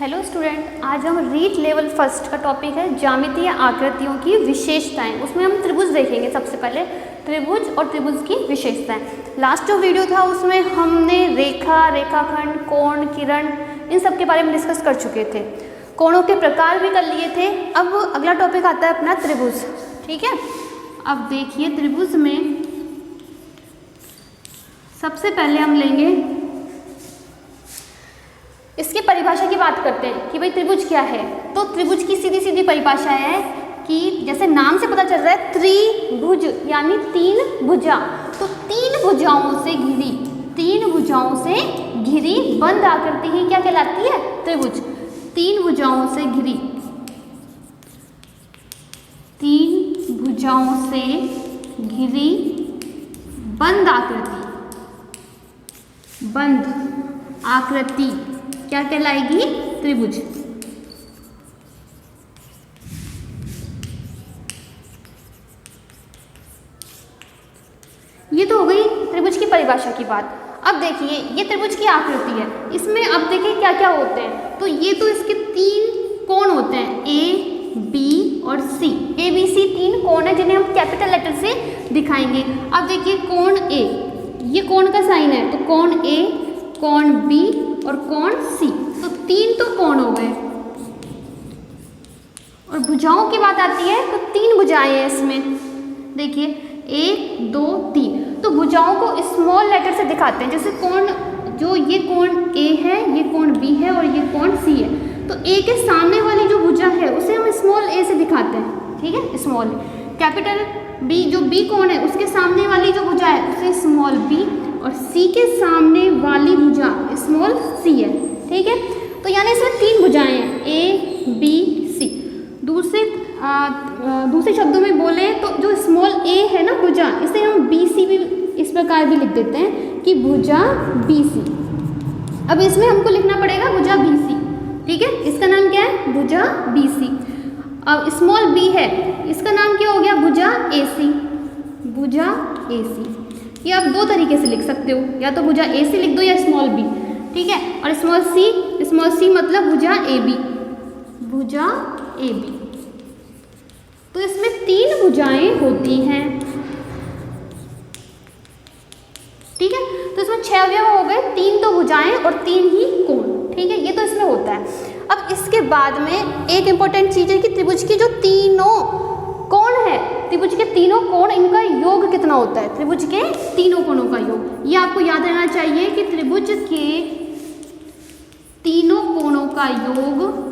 Hello student, आज हम REET level first का टॉपिक है ज्यामितीय आकृतियों की विशेषताएं। उसमें हम त्रिभुज देखेंगे। सबसे पहले त्रिभुज और त्रिभुज की विशेषताएं। लास्ट जो वीडियो था उसमें हमने रेखा, रेखाखंड, कोण, किरण इन सब के बारे में डिस्कस कर चुके थे। कोणों के प्रकार भी कर लिए थे। अब अगला टॉपिक आता है अपना त्रिभुज। ठीक है, अब देखिए त्रिभुज में सबसे पहले हम लेंगे इसकी परिभाषा की बात करते हैं कि भाई त्रिभुज क्या है। तो त्रिभुज की सीधी सीधी परिभाषा है कि जैसे नाम से पता चल रहा है त्रिभुज यानी तीन भुजा। तो तीन भुजाओं से घिरी बंद आकृति ही क्या कहलाती है? त्रिभुज। तीन भुजाओं से घिरी, तीन भुजाओं से घिरी बंद आकृति क्या कहलाएगी? त्रिभुज। ये तो हो गई त्रिभुज की परिभाषा की बात। अब देखिए ये त्रिभुज की आकृति है। इसमें अब देखिए क्या क्या होते हैं। तो ये तो इसके तीन कोण होते हैं, ए, बी और सी। ए, बी, सी तीन कोण है जिन्हें हम कैपिटल लेटर से दिखाएंगे। अब देखिए कोण ए, ये कोण का साइन है। तो कोण ए, कोण बी और कोण सी। तो तीन तो कोण हो गए। और भुजाओं की बात आती है तो तीन भुजाएं हैं इसमें। देखिए 1, 2, 3। तो भुजाओं को स्मॉल लेटर से दिखाते हैं। जैसे कोण, जो ये कोण ए है, ये कोण बी है और ये कोण सी है। तो ए के सामने वाली जो भुजा है उसे हम स्मॉल ए से दिखाते हैं। ठीक है, स्मॉल। कैपिटल बी, जो बी कोण है उसके सामने वाली जो भुजा है उसे स्मॉल बी और सी के सामने वाली भुजा स्मॉल सी है। ठीक है, तो यानी इसमें तीन भुजाएं हैं, ए, बी, सी। दूसरे शब्दों में बोले तो जो स्मॉल ए है ना भुजा, इसे हम बी सी भी इस प्रकार भी लिख देते हैं कि भुजा बी सी। अब इसमें हमको लिखना पड़ेगा भुजा बी सी। ठीक है, इसका नाम क्या है? भुजा बी सी। अब स्मॉल बी है, इसका नाम क्या हो गया? भुजा ए सी। भुजा ए सी। ये आप दो तरीके से लिख सकते हो, या तो भुजा ए सी लिख दो या स्मॉल बी। ठीक है, और स्मॉल सी मतलब भुजा ए बी। भुजा ए बी। तो इसमें तीन भुजाएं होती हैं। ठीक है, तो इसमें 6 अवयव हो गए। 3 तो भुजाएं और 3 ही कोण। ठीक है, ये तो इसमें होता है। अब इसके बाद में एक इंपॉर्टेंट चीज है कि त्रिभुज की जो तीनों कोण है, त्रिभुज के तीनों कोण, इनका योग कितना होता है? त्रिभुज के तीनों कोणों का योग। ये आपको याद रहना चाहिए कि त्रिभुज के तीनों कोणों का योग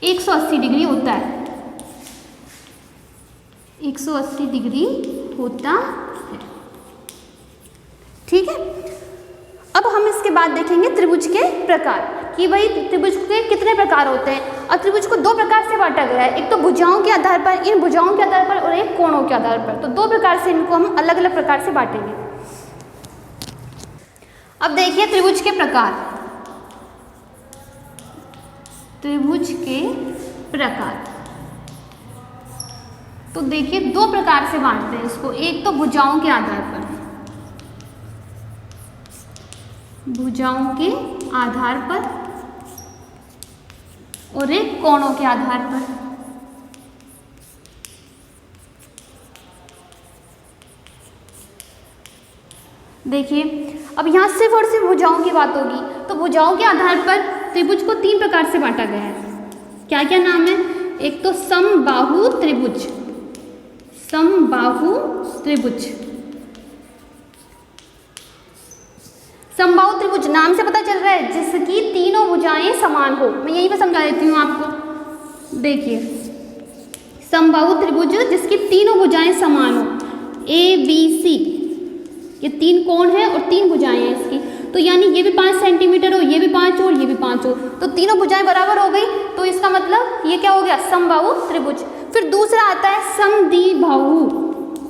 180 डिग्री होता है। 180 डिग्री होता है। ठीक है, अब हम इसके बाद देखेंगे त्रिभुज के प्रकार कि भाई त्रिभुज के कितने प्रकार होते हैं। और त्रिभुज को 2 प्रकार से बांटा गया है। एक तो भुजाओं के आधार पर, इन भुजाओं के आधार पर, और एक कोणों के आधार पर। तो 2 प्रकार से इनको हम अलग अलग प्रकार से बांटेंगे। अब देखिए त्रिभुज के प्रकार। त्रिभुज के प्रकार तो देखिए 2 प्रकार से बांटते हैं इसको। एक तो भुजाओं के आधार पर, भुजाओं के आधार पर, और एक कोणों के आधार पर। देखिए अब यहां सिर्फ और सिर्फ भुजाओं की बात होगी। तो भुजाओं के आधार पर त्रिभुज को 3 प्रकार से बांटा गया है। क्या क्या नाम है? एक तो समबाहु त्रिभुज। समबाहु त्रिभुज। समबाहु त्रिभुज नाम से पता चल रहा है जिसकी तीनों भुजाएं समान हो। मैं यहीं पे समझा देती हूँ आपको। देखिए समबाहु त्रिभुज जिसकी तीनों भुजाएं समान हो। ए, बी, सी, ये 3 कोण है और 3 भुजाएं हैं इसकी। तो यानी ये भी 5 सेंटीमीटर हो, ये भी 5 हो और ये भी 5 हो, तो तीनों भुजाएं बराबर हो गई। तो इसका मतलब ये क्या हो गया? समबाहु त्रिभुज। फिर दूसरा आता है समद्विबाहु।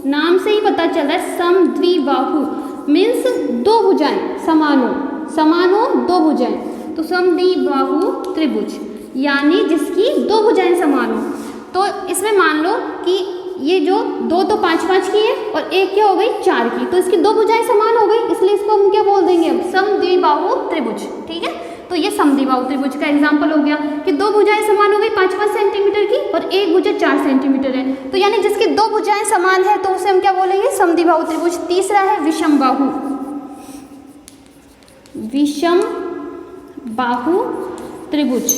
नाम से ही पता चल रहा है समद्विबाहु मीन्स 2 भुजाएं समान हो 2 भुजाएं। तो समद्विबाहु त्रिभुज यानी जिसकी 2 भुजाएं समान हो। तो इसमें मान लो कि ये जो 2 तो 5-5 की है और एक क्या हो गई? 4 की। तो इसकी 2 भुजाएं समान हो गई, इसलिए इसको हम क्या बोल देंगे? अब समद्विबाहु त्रिभुज। ठीक है, तो ये समद्विबाहु त्रिभुज का एग्जाम्पल हो गया कि दो भुजाएं समान हो गई 5-5 सेंटीमीटर की और एक भुजा 4 सेंटीमीटर है, तो यानी जिसकी दो भुजाएं समान है तो उसे हम क्या बोलेंगे, समद्विबाहु त्रिभुज। तीसरा है विषमबाहु, विषमबाहु त्रिभुज।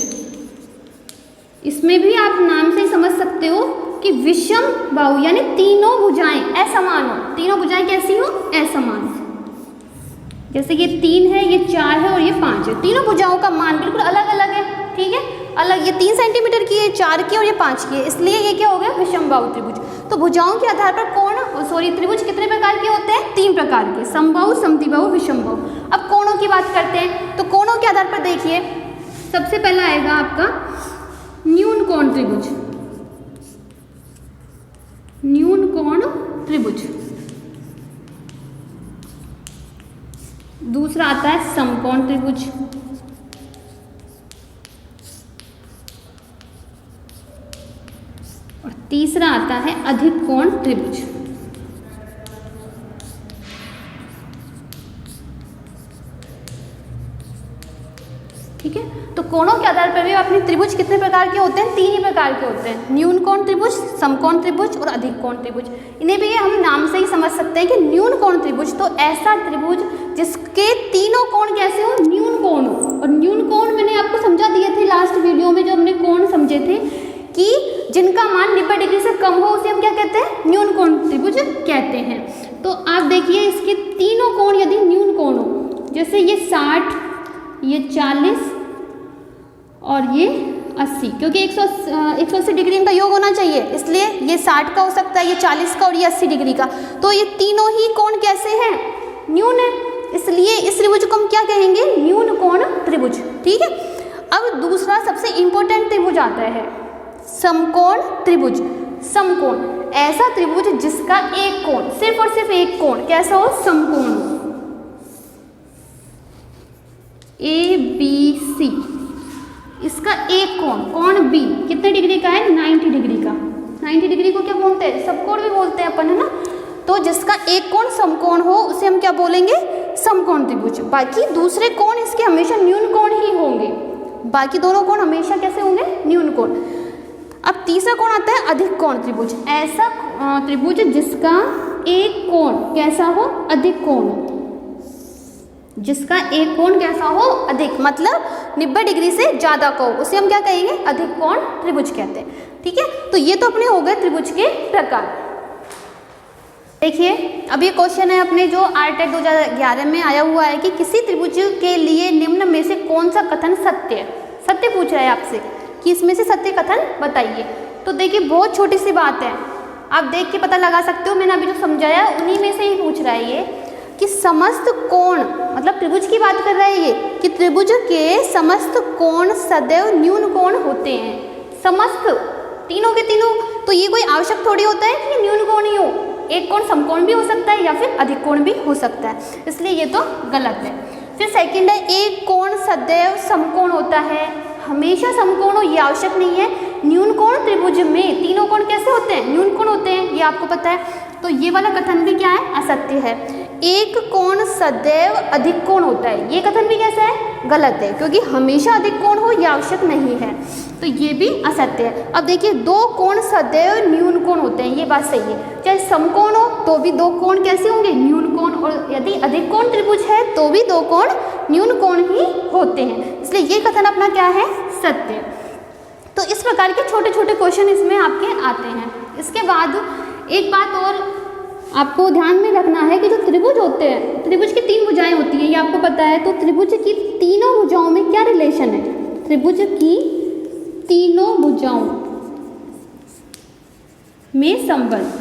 इसमें भी आप नाम से ही समझ सकते हो कि विषम बाहु यानी तीनों भुजाएं असमान हो। तीनों भुजाएं कैसी हो, असमान। जैसे ये 3 है, ये 4 है और ये 5 है, तीनों भुजाओं का मान बिल्कुल अलग अलग है, ठीक है, अलग। ये 3 सेंटीमीटर की है, 4 की और ये 5 की है, इसलिए ये क्या हो गया, विषमबाहु त्रिभुज। तो भुजाओं के आधार पर त्रिभुज कितने प्रकार के होते हैं, 3 प्रकार के, समबाहु, समद्विबाहु, विषमबाहु। अब कोणों की बात करते हैं, तो कोणों के आधार पर देखिए, सबसे पहला आएगा आपका न्यून कोण त्रिभुज, न्यून कोण त्रिभुज। दूसरा आता है समकोण त्रिभुज, और तीसरा आता है अधिक कोण त्रिभुज। ठीक है, तो कोणों के आधार पर भी अपने त्रिभुज कितने प्रकार के होते हैं, 3 ही प्रकार के होते हैं, न्यून कोण त्रिभुज, समकोण त्रिभुज और अधिक कोण त्रिभुज। इन्हें भी हम नाम से ही समझ सकते हैं कि न्यून कोण त्रिभुज तो ऐसा त्रिभुज जिसके तीनों कोण कैसे हो, न्यून कोण हो। और न्यून कोण मैंने आपको समझा दिए थे लास्ट वीडियो में, जो हमने कोण समझे थे कि जिनका मान 90 डिग्री से कम हो उसे हम क्या कहते हैं, न्यून कोण त्रिभुज कहते हैं। तो आप देखिए इसके तीनों कोण यदि न्यून कोण हो, जैसे ये 60, ये 40 और ये 80, क्योंकि 180 डिग्री इनका योग होना चाहिए, इसलिए ये 60 का हो सकता है, ये 40 का और ये 80 डिग्री का। तो ये तीनों ही कोण कैसे हैं, न्यून है, इसलिए इस त्रिभुज को हम क्या कहेंगे, न्यून कोण त्रिभुज। ठीक है, अब दूसरा सबसे इंपॉर्टेंट त्रिभुज आता है समकोण त्रिभुज। समकोण ऐसा त्रिभुज जिसका एक कोण, सिर्फ और सिर्फ एक कोण कैसा हो, समकोण हो। ABC, इसका एक कोण, कोण B कितने डिग्री का है, 90 डिग्री का। 90 डिग्री को क्या बोलते हैं, समकोण भी बोलते हैं अपन, है ना। तो जिसका एक कोण समकोण हो उसे हम क्या बोलेंगे, समकोण त्रिभुज। बाकी दूसरे कोण इसके हमेशा न्यून कोण ही होंगे, बाकी दोनों कोण हमेशा कैसे होंगे, न्यून कोण। अब तीसरा कोण आता है अधिक कोण त्रिभुज, ऐसा त्रिभुज जिसका एक कोण कैसा हो, अधिक कोण हो। जिसका एक कोण कैसा हो, अधिक, मतलब 90 डिग्री से ज़्यादा का हो, उसे हम क्या कहेंगे, अधिक कोण त्रिभुज कहते हैं। ठीक है, तो ये तो अपने हो गए त्रिभुज के प्रकार। देखिए अब ये क्वेश्चन है अपने जो आरटेट 2011 में आया हुआ है कि किसी त्रिभुज के लिए निम्न में से कौन सा कथन सत्य है। सत्य पूछ रहा है आपसे कि इसमें से सत्य कथन बताइए। तो देखिए बहुत छोटी सी बात है, आप देख के पता लगा सकते हो, मैंने अभी जो समझाया उन्हीं में से ही पूछ रहा है ये कि समस्त कोण, मतलब त्रिभुज की बात कर रहा है ये कि त्रिभुज के समस्त कोण सदैव न्यून कोण होते हैं। समस्त तीनों के तीनों, तो ये कोई आवश्यक थोड़ी होता है कि न्यून कोण ही हो, एक कोण समकोण भी हो सकता है या फिर अधिक कोण भी हो सकता है, इसलिए ये तो गलत है। फिर सेकंड है एक कोण सदैव समकोण होता है, हमेशा समकोण हो ये आवश्यक नहीं है। न्यून कोण त्रिभुज में तीनों कोण कैसे होते हैं, न्यून कोण होते हैं, ये आपको पता है। तो ये वाला कथन भी क्या है, असत्य है। एक कोण सदैव अधिक कोण होता है, ये कथन भी कैसा है, गलत है, क्योंकि हमेशा अधिक कोण हो ये आवश्यक नहीं है, तो ये भी असत्य है। अब देखिए दो कोण सदैव न्यून कोण होते हैं, ये बात सही है। चाहे समकोण हो तो भी दो कोण कैसे होंगे, न्यून कोण, और यदि अधिक कोण त्रिभुज है तो भी दो कोण न्यून कोण ही होते हैं, इसलिए ये कथन अपना क्या है, सत्य। तो इस प्रकार के छोटे छोटे क्वेश्चन इसमें आपके आते हैं। इसके बाद एक बात और आपको ध्यान में रखना है कि जो त्रिभुज होते हैं, त्रिभुज की 3 भुजाएं होती हैं, ये आपको पता है। तो त्रिभुज की तीनों भुजाओं में क्या रिलेशन है, त्रिभुज की तीनों भुजाओं में संबंध।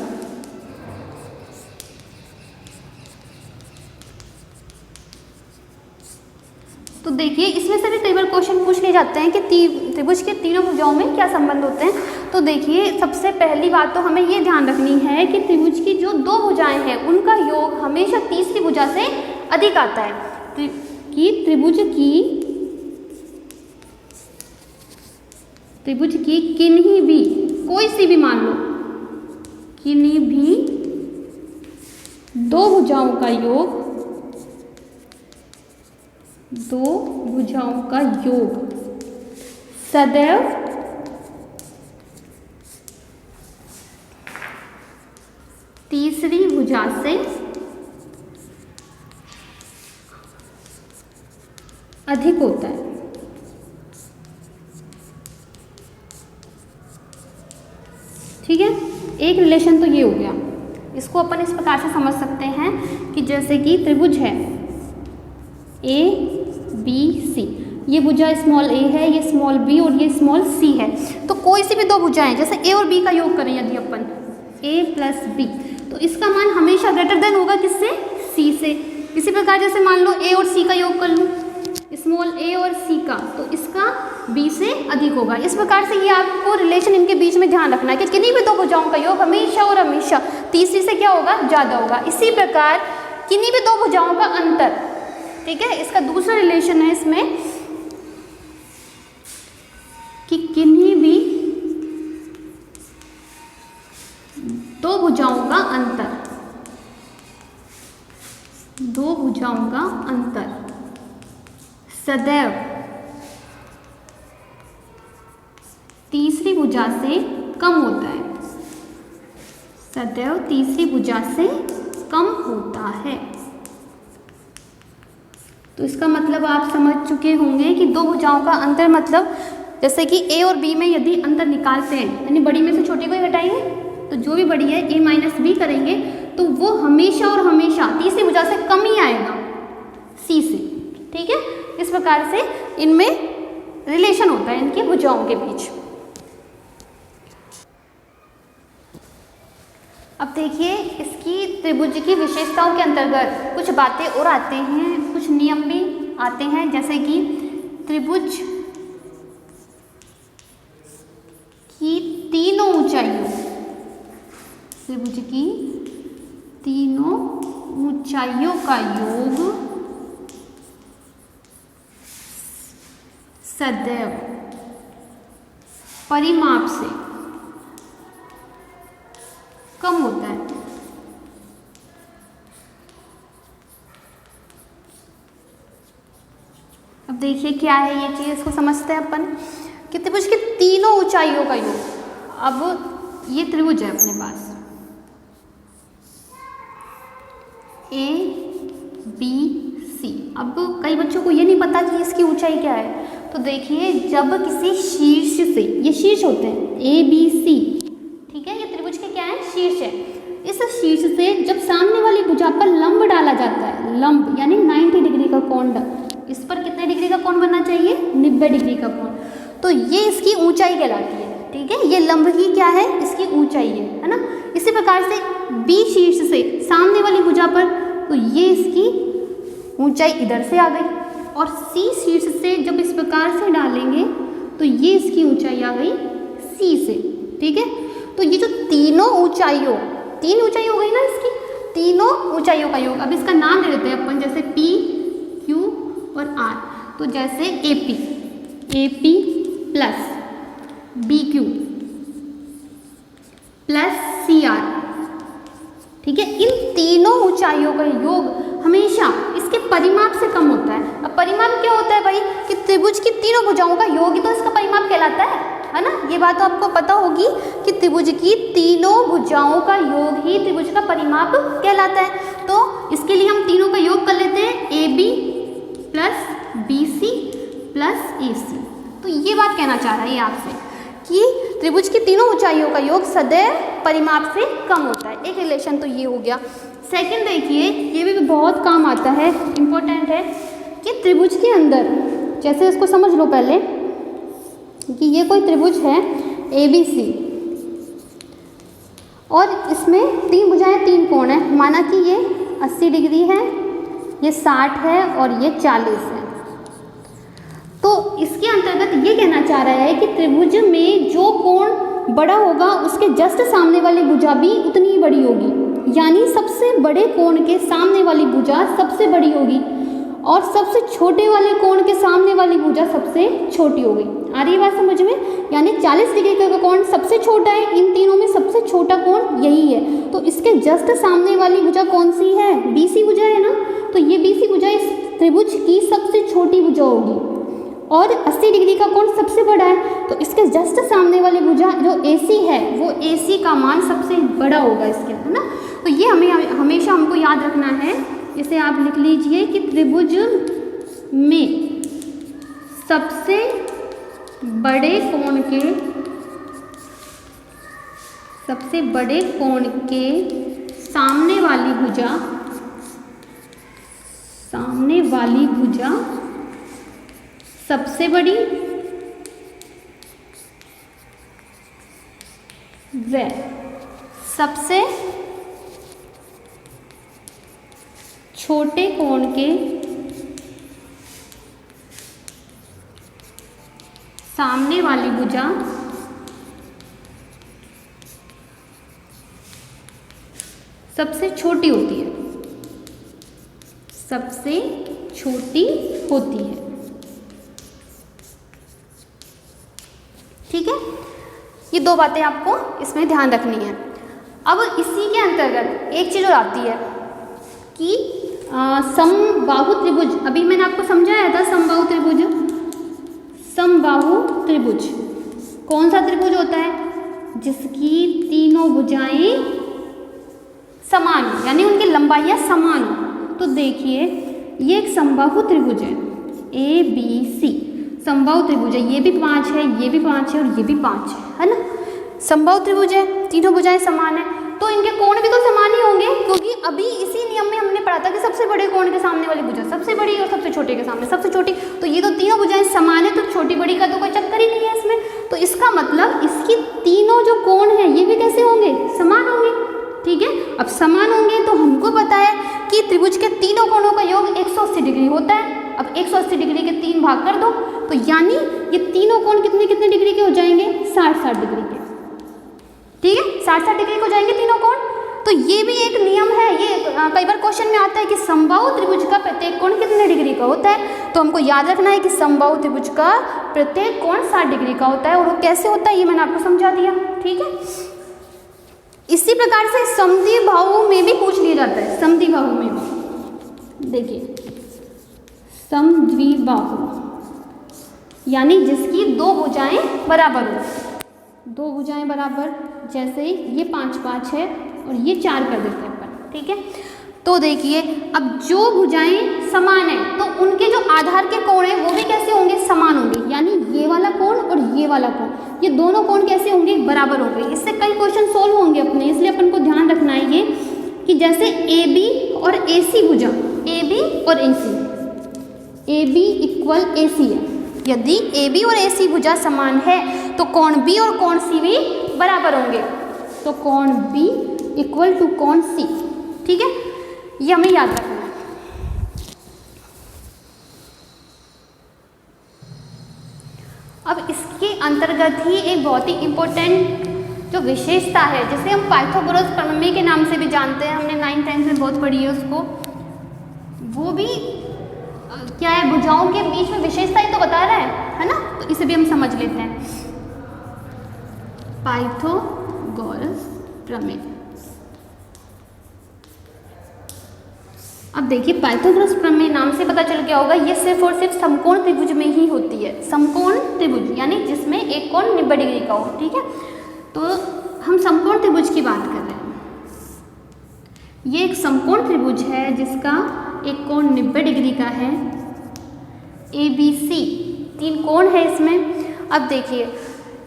तो देखिए इसमें से भी कई बार क्वेश्चन पूछ लिए जाते हैं कि त्रिभुज के तीनों भुजाओं में क्या संबंध होते हैं। तो देखिए सबसे पहली बात तो हमें ये ध्यान रखनी है कि त्रिभुज की जो 2 भुजाएं हैं उनका योग हमेशा तीसरी भुजा से अधिक आता है। कि त्रिभुज की किन्हीं भी, कोई सी भी मान लो, किन्हीं भी 2 भुजाओं का योग दो भुजाओं का योग सदैव तीसरी भुजा से अधिक होता है। ठीक है, एक रिलेशन तो ये हो गया। इसको अपन इस प्रकार से समझ सकते हैं कि जैसे कि त्रिभुज है ए बी सी, ये भुजा स्मॉल ए है, ये स्मॉल बी और ये स्मॉल सी है। तो कोई सी भी दो भुजाएं, जैसे ए और बी का योग करें यदि अपन ए प्लस बी, तो इसका मान हमेशा ग्रेटर देन होगा किससे? सी से। इसी प्रकार जैसे मान लो ए और सी का योग कर लूँ, स्मॉल ए और सी का, तो इसका बी से अधिक होगा। इस प्रकार से ये आपको रिलेशन इनके बीच में ध्यान रखना है कि किन्हीं भी दो भुजाओं का योग हमेशा और हमेशा तीसरी से क्या होगा? ज़्यादा होगा। इसी प्रकार किन्हीं भी दो भुजाओं का अंतर, ठीक है, इसका दूसरा रिलेशन है इसमें कि किन्हीं भी दो भुजाओं का अंतर, दो भुजाओं का अंतर सदैव तीसरी भुजा से कम होता है, सदैव तीसरी भुजा से कम होता है। तो इसका मतलब आप समझ चुके होंगे कि दो भुजाओं का अंतर मतलब जैसे कि ए और बी में यदि अंतर निकालते हैं, यानी बड़ी में से छोटी को ही घटाएंगे, तो जो भी बड़ी है ए माइनस बी करेंगे तो वो हमेशा और हमेशा तीसरी भुजा से कम ही आएगा सी से। ठीक है, इस प्रकार से इनमें रिलेशन होता है इनकी भुजाओं के बीच। अब देखिए इसकी त्रिभुज की विशेषताओं के अंतर्गत कुछ बातें और आते हैं, कुछ नियम भी आते हैं, जैसे कि त्रिभुज की तीनों ऊंचाइयों, त्रिभुज की तीनों ऊंचाइयों का योग सदैव परिमाप से कम होता है। अब देखिए क्या है ये चीज़, इसको समझते हैं अपन कि त्रिभुज की तीनों ऊंचाइयों का योग। अब ये त्रिभुज है अपने पास ए बी सी। अब कई बच्चों को ये नहीं पता कि इसकी ऊंचाई क्या है, तो देखिए जब किसी शीर्ष से, ये शीर्ष होते हैं ए बी सी, ठीक है, ये त्रिभुज के क्या है? शीर्ष है। इस शीर्ष से जब सामने वाली भुजा पर लंब डाला जाता है, लंब यानी 90 डिग्री का कोण, इस पर कितने डिग्री का कोण बनना चाहिए? 90 डिग्री का कोण, तो ये इसकी ऊंचाई कहलाती है। ठीक है, ये लंब की क्या है? इसकी ऊंचाई है ना। इसी प्रकार से बी शीर्ष से सामने वाली भुजा पर, तो ये इसकी ऊंचाई इधर से आ गई, और सी शीर्ष से जब इस प्रकार से डालेंगे तो ये इसकी ऊंचाई आ गई सी से। ठीक है, तो ये जो तीनों ऊंचाइयों, तीन ऊंचाई हो गई ना इसकी, तीनों ऊंचाइयों का योग। अब इसका नाम दे देते हैं अपन, जैसे पी क्यू और आर। तो जैसे A P plus B Q plus C R, ठीक है, इन तीनों ऊंचाइयों का योग हमेशा इसके परिमाप से कम होता है। अब परिमाप क्या होता है भाई? कि त्रिभुज की तीनों भुजाओं का योग ही तो इसका परिमाप कहलाता है ना। ये बात तो आपको पता होगी कि त्रिभुज की तीनों भुजाओं का योग ही त्रिभुज का परिमाप कहलाता है। तो इसके लिए हम तीनों का योग कर लेते हैं, a b plus b c plus a c. तो ये बात कहना चाह रहा है आपसे कि त्रिभुज की तीनों ऊंचाइयों का योग सदैव परिमाप से कम होता है। एक रिलेशन तो ये हो गया। सेकंड देखिए, ये भी बहुत काम आता है, इम्पोर्टेंट है, कि त्रिभुज के अंदर, जैसे इसको समझ लो पहले कि ये कोई त्रिभुज है ए बी सी, और इसमें तीन भुजाएं, तीन कोण है। माना कि ये 80 डिग्री है, ये 60 है और ये 40 है। तो इसके अंतर्गत ये कहना चाह रहा है कि त्रिभुज में जो कोण बड़ा होगा उसके जस्ट सामने वाली भुजा भी उतनी ही बड़ी होगी, यानी सबसे बड़े कोण के सामने वाली भुजा सबसे बड़ी होगी और सबसे छोटे वाले कोण के सामने वाली भुजा सबसे छोटी होगी। आ रही बात समझ में? यानी 40 डिग्री का कोण सबसे छोटा है, इन तीनों में सबसे छोटा कोण यही है। तो इसके जस्ट सामने वाली भुजा कौन सी है? बीसी भुजा है ना। तो ये बीसी भुजा इस त्रिभुज की सबसे छोटी भुजा होगी और 80 डिग्री का कोण सबसे बड़ा है, तो इसके जस्ट सामने वाली भुजा जो AC है वो AC का मान सबसे बड़ा होगा इसके, है ना। तो ये हमें हमेशा हमको याद रखना है। इसे आप लिख लीजिए कि त्रिभुज में सबसे बड़े कोण के सामने वाली भुजा सबसे बड़ी व सबसे छोटे कोण के सामने वाली भुजा सबसे छोटी होती है, सबसे छोटी होती है। ठीक है, ये दो बातें आपको इसमें ध्यान रखनी है। अब इसी के अंतर्गत एक चीज़ और आती है कि समबाहु त्रिभुज, अभी मैंने आपको समझाया था समबाहु त्रिभुज। समबाहु त्रिभुज कौन सा त्रिभुज होता है? जिसकी तीनों भुजाएं समान हो, यानी उनकी लंबाइयाँ समान हो। तो देखिए ये एक समबाहु त्रिभुज है, ABC समबाहु त्रिभुज है। ये भी 5 है, ये भी 5 है और ये भी 5 है ना। समबाहु त्रिभुज है, तीनों भुजाएं समान है, तो इनके कोण भी तो समान ही होंगे, क्योंकि अभी इसी नियम में हमने पढ़ा था कि सबसे बड़े कोण के सामने वाली भुजा सबसे बड़ी और सबसे छोटे के सामने सबसे छोटी। तो ये तो तीनों भुजाएं समान है, तो छोटी बड़ी का तो कोई चक्कर ही नहीं है इसमें। तो इसका मतलब इसकी तीनों जो कोण हैं ये भी कैसे होंगे? समान होंगे। ठीक है, अब समान होंगे तो हमको पता है कि त्रिभुज के तीनों कोणों का योग 180 डिग्री होता है। अब 180 डिग्री के 3 भाग कर दो, तो यानी ये तीनों कोण कितने कितने डिग्री के हो जाएंगे? 60-60 डिग्री के। ठीक है, 60-60 डिग्री के हो जाएंगे तीनों कोण। तो ये भी एक नियम है, ये कई बार क्वेश्चन में आता है कि समबाहु त्रिभुज का प्रत्येक कोण कितने डिग्री का होता है। तो हमको याद रखना है कि समबाहु त्रिभुज का प्रत्येक कोण 60 डिग्री का होता है। और वो कैसे होता है ये मैंने आपको समझा दिया। ठीक है, इसी प्रकार से समद्विबाहु में भी पूछ लिया जाता है। समद्विबाहु में भी देखिए, समद्विबाहु यानी जिसकी दो भुजाएं बराबर हो, दो भुजाएं बराबर, जैसे ये 5-5 है और ये 4 कर देते हैं अपन। ठीक है, तो देखिए अब जो भुजाएं समान है तो उनके जो आधार के कोण हैं वो भी कैसे होंगे? समान होंगे। यानी ये वाला कोण और ये वाला कोण, ये दोनों कोण कैसे होंगे? बराबर होंगे। इससे कई क्वेश्चन सोल्व होंगे अपने, इसलिए अपन को ध्यान रखना है ये कि जैसे AB और AC भुजा, AB और AC, AB इक्वल AC है। यदि AB और AC भुजा समान है तो कोण B और कोण C भी बराबर होंगे। तो कोण B इक्वल टू कोण C। ठीक है, ये हमें याद रखना है। अब इसके अंतर्गत ही एक बहुत ही इम्पोर्टेंट जो विशेषता है जिसे हम पाइथागोरस प्रमेय के नाम से भी जानते हैं, हमने 9th-10th में बहुत पढ़ी है उसको, वो भी क्या है? भुजाओं के बीच में विशेषता ही तो बता रहा है ना। तो इसे भी हम समझ लेते हैं। पाइथागोरस प्रमेय। अब देखिए पाइथागोरस प्रमेय नाम से पता चल गया होगा, ये सिर्फ और सिर्फ समकोण त्रिभुज में ही होती है। समकोण त्रिभुज यानी जिसमें एक कोण 90 डिग्री का हो। ठीक है, तो हम समकोण त्रिभुज की बात कर रहे हैं। ये एक समकोण त्रिभुज है जिसका एक कोण 90 डिग्री का है। ABC 3 कोण है इसमें। अब देखिए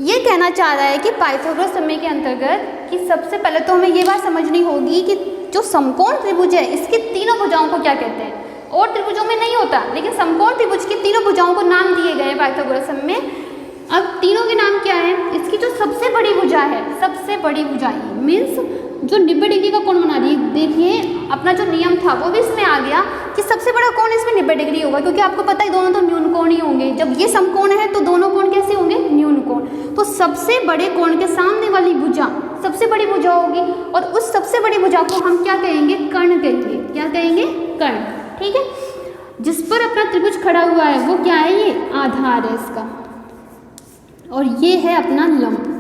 ये कहना चाह रहा है कि पाइथागोरस प्रमेय के अंतर्गत कि सबसे पहले तो हमें ये बात समझनी होगी कि जो समकोण त्रिभुज है इसकी तीनों भुजाओं को क्या कहते हैं। और त्रिभुजों में नहीं होता, लेकिन समकोण त्रिभुज की तीनों भुजाओं को नाम दिए गए हैं पाइथागोरस प्रमेय में। अब तीनों के नाम क्या है? इसकी जो सबसे बड़ी भुजा है, सबसे बड़ी भुजा मीन्स जो 90 डिग्री का कोण बना रही है। देखिए अपना जो नियम था वो भी इसमें आ गया कि सबसे बड़ा कोण इसमें 90 डिग्री होगा, क्योंकि आपको पता है दोनों तो न्यून कोण ही होंगे। जब ये समकोण है तो दोनों कोण कैसे होंगे? न्यून कोण। तो सबसे बड़े कोण के सामने वाली भुजा सबसे बड़ी भुजा होगी, और उस सबसे बड़ी भुजा को हम क्या कहेंगे? कर्ण कहेंगे। क्या कहेंगे? कर्ण। ठीक है, जिस पर अपना त्रिभुज खड़ा हुआ है वो क्या है? ये आधार है इसका, और ये है अपना लंब।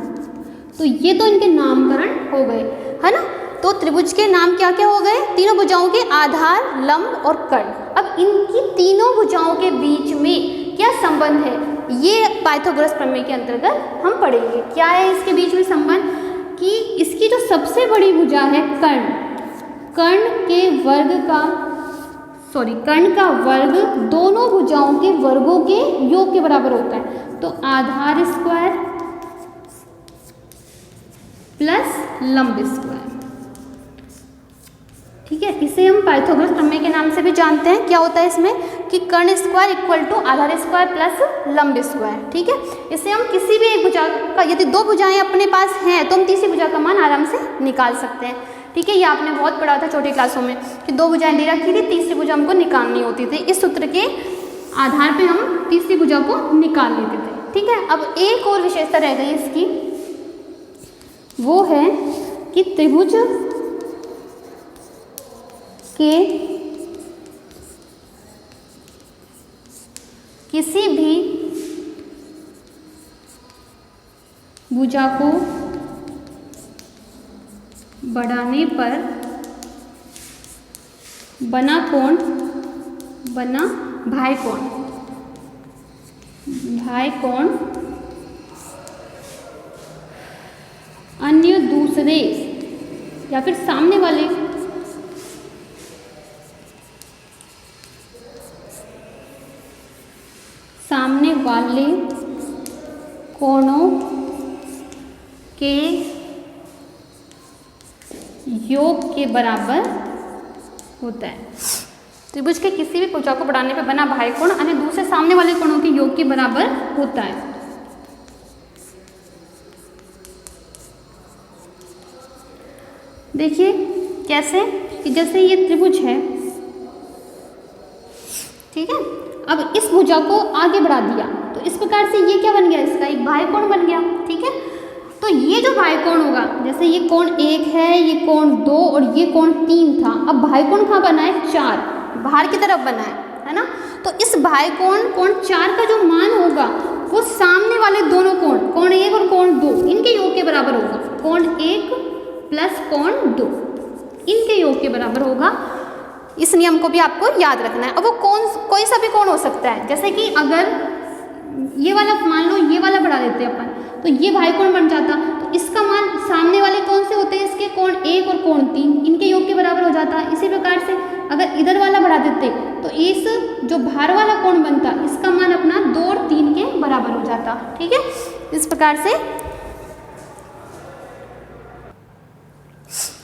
तो ये तो इनके नामकरण हो गए, है ना। तो त्रिभुज के नाम क्या क्या हो गए? तीनों भुजाओं के आधार, लंब और कर्ण। अब इनकी तीनों भुजाओं के बीच में क्या संबंध है, ये पाइथागोरस प्रमेय के अंतर्गत हम पढ़ेंगे। क्या है इसके बीच में संबंध, कि इसकी जो सबसे बड़ी भुजा है कर्ण का वर्ग दोनों भुजाओं के वर्गों के योग के बराबर होता है। तो आधार स्क्वायर प्लस लंब स्क्वायर, ठीक है। इसे हम पाइथागोरस प्रमेय के नाम से भी जानते हैं। क्या होता है इसमें कि कर्ण स्क्वायर इक्वल टू आधार स्क्वायर प्लस लंब स्क्वायर, ठीक है। इसे हम किसी भी एक भुजा का, यदि दो भुजाएं अपने पास हैं तो हम तीसरी भुजा का मान आराम से निकाल सकते हैं, ठीक है। ये आपने बहुत पढ़ा था छोटी क्लासों में कि दो भुजाएं दे रखी थी, तीसरी भुजा हमको निकालनी होती थी। इस सूत्र के आधार पर हम तीसरी भुजा को निकाल लेते थे, ठीक है। अब एक और विशेषता रह गई इसकी, वो है कि त्रिभुज के किसी भी भुजा को बढ़ाने पर बना भाई कोण अन्य दूसरे या फिर सामने वाले कोणों के योग के बराबर होता है। त्रिभुज के किसी भी भुजा को बढ़ाने पर बना भाई कोण अन्य दूसरे सामने वाले कोणों के योग के बराबर होता है। देखिए कैसे, कि जैसे ये त्रिभुज है, ठीक है। अब इस भुजा को आगे बढ़ा दिया तो इस प्रकार से ये क्या बन गया, इसका एक भाई कोण बन गया, ठीक है। तो ये जो भाई कोण होगा, जैसे ये कोण 1 है, ये कोण 2 और ये कोण 3 था, अब भाई कोण कहाँ बना है, 4 बाहर की तरफ बना है ना। तो इस भाई कोण 4 का जो मान होगा वो सामने वाले दोनों कोण 1 और कोण 2 इनके योग के बराबर होगा। कोण 1 प्लस कोण 2 इनके योग के बराबर होगा। इस नियम को भी आपको याद रखना है। अब वो कोई सा भी कोण हो सकता है, जैसे कि अगर ये वाला मान लो, ये वाला बढ़ा देते हैं अपन, तो ये भाई कोण बन जाता, तो इसका मान सामने वाले कौन से होते हैं, इसके कोण 1 और कोण 3 इनके योग के बराबर हो जाता। इसी प्रकार से अगर इधर वाला बढ़ा देते तो इस जो बाहर वाला कोण बनता, इसका मान अपना 2 और 3 के बराबर हो जाता, ठीक है। इस प्रकार से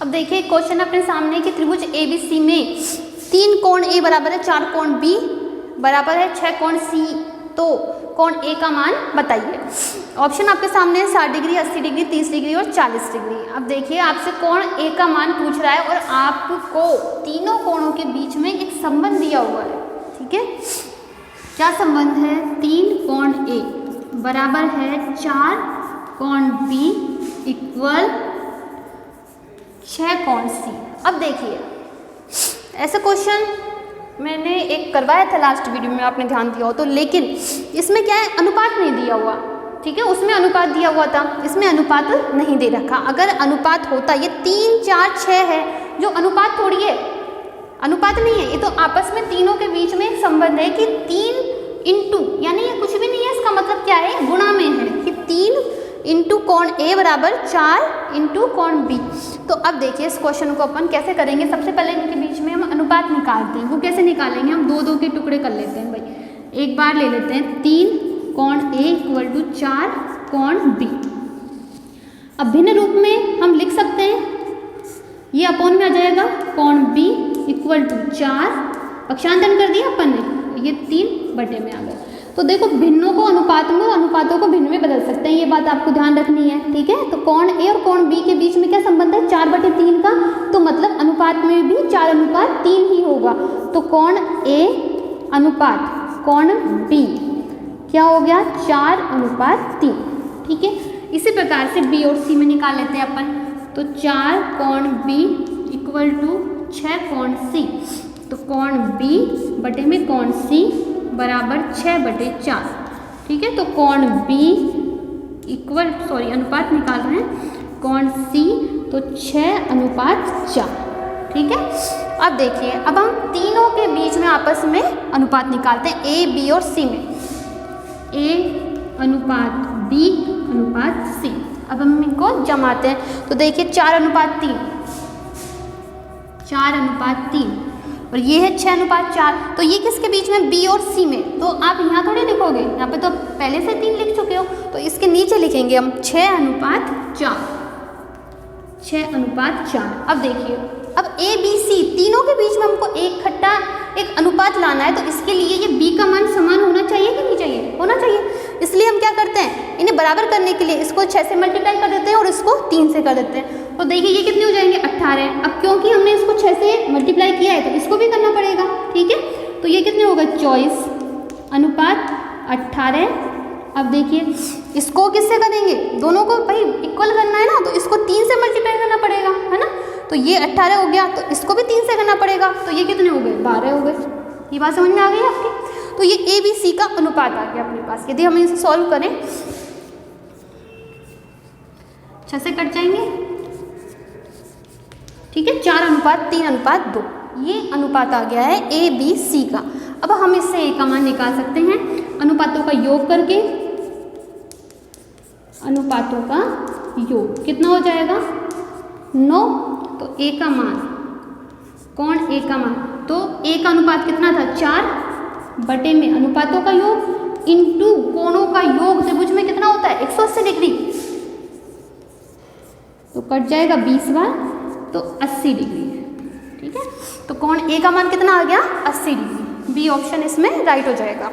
अब देखिए क्वेश्चन अपने सामने कि त्रिभुज ABC में 3 कोण A बराबर है 4 कोण B बराबर है 6 कोण C, तो कोण A का मान बताइए। ऑप्शन आपके सामने है 60 डिग्री, 80 डिग्री, 30 डिग्री और 40 डिग्री। अब देखिए आपसे कोण A का मान पूछ रहा है और आपको तीनों कोणों के बीच में एक संबंध दिया हुआ है, ठीक है। क्या संबंध है, 3 कोण A बराबर है 4 कोण B इक्वल 6 कोण C। अब देखिए ऐसा क्वेश्चन मैंने एक करवाया था लास्ट वीडियो में, आपने ध्यान दिया हो तो, लेकिन इसमें क्या है, अनुपात नहीं दिया हुआ, ठीक है। उसमें अनुपात दिया हुआ था, इसमें अनुपात नहीं दे रखा। अगर अनुपात होता, ये 3 4 6 है, जो अनुपात थोड़ी है, अनुपात नहीं है, ये तो आपस में तीनों के बीच में एक संबंध है कि 3 इंटू, यानी ये कुछ भी नहीं है, इसका मतलब क्या है, गुणा में है कि 3 इंटू कोण A बराबर 4 इंटू कोण B। तो अब देखिए इस क्वेश्चन को अपन कैसे करेंगे। सबसे पहले इनके बीच में हम अनुपात निकालते हैं। वो कैसे निकालेंगे, हम 2 के टुकड़े कर लेते हैं भाई। एक बार ले लेते हैं 3 कोण A इक्वल टू 4 कोण B। अब भिन्न रूप में हम लिख सकते हैं, ये अपोन में आ जाएगा, कोण B इक्वल टू 4, पक्षांतरण कर दिया अपन ने, ये 3 बटे में आ गया। तो देखो भिन्नों को अनुपात में, अनुपातों को भिन्न में बदल सकते हैं, ये बात आपको ध्यान रखनी है, ठीक है। तो कोण A और कोण B के बीच में क्या संबंध है, 4/3 का, तो मतलब अनुपात में भी 4:3 ही होगा। तो कोण A अनुपात कोण B क्या हो गया, 4:3, ठीक है। इसी प्रकार से B और C में निकाल लेते हैं अपन, तो 4 कोण B इक्वल टू 6 कोण C। तो कोण B बटे में कोण C बराबर 6/4, ठीक है। तो कोण B इक्वल, अनुपात निकाल रहे हैं, कोण C तो 6:4, ठीक है। अब देखिए, अब हम तीनों के बीच में आपस में अनुपात निकालते हैं ए, बी और सी में। ए अनुपात बी अनुपात सी। अब हम इनको जमाते हैं तो देखिए 4:3, 4:3 और ये है 6:4। तो ये किसके बीच में, बी और सी में। तो आप यहाँ थोड़ी लिखोगे, यहाँ पे तो पहले से 3 लिख चुके हो, तो इसके नीचे लिखेंगे हम 6:4, 6:4। अब देखिए, अब ए बी सी तीनों के बीच में हमको एक अनुपात लाना है, तो इसके लिए ये बी का मान समान होना चाहिए कि नहीं चाहिए, होना चाहिए। इसलिए हम क्या करते हैं, इन्हें बराबर करने के लिए इसको 6 से मल्टीप्लाई कर देते हैं और इसको 3 से कर देते हैं। तो देखिए ये कितने हो जाएंगे, 18। अब क्योंकि हमने इसको 6 से मल्टीप्लाई किया है तो इसको भी करना पड़ेगा, ठीक है। तो ये कितने होगा, 24:18। अब देखिए इसको किससे करेंगे, दोनों को भाई इक्वल करना है ना, तो इसको 3 से मल्टीप्लाई करना पड़ेगा, है ना। तो ये 18 हो गया, तो इसको भी 3 से करना पड़ेगा, तो ये कितने हो गए, 12 हो गए। ये बात समझ में आ गई आपकी। तो ये ए बी सी का अनुपात आ गया अपने पास। यदि हम इसे सॉल्व करें, 6 से कट जाएंगे, ठीक है। 4:3:2 ये अनुपात आ गया है ए बी सी का। अब हम इससे ए का मान निकाल सकते हैं अनुपातों का योग करके। अनुपातों का योग कितना हो जाएगा, 9। तो ए का मान, कौन, ए का मान, तो ए का अनुपात कितना था, 4 में अनुपातों का योग इंटू कोणों का योग। त्रिभुज में कितना होता है, 180 डिग्री। तो कट जाएगा 20 बार, तो 80 डिग्री है, ठीक है। तो कोण ए का मान कितना आ गया, 80 डिग्री। बी ऑप्शन इसमें राइट हो जाएगा।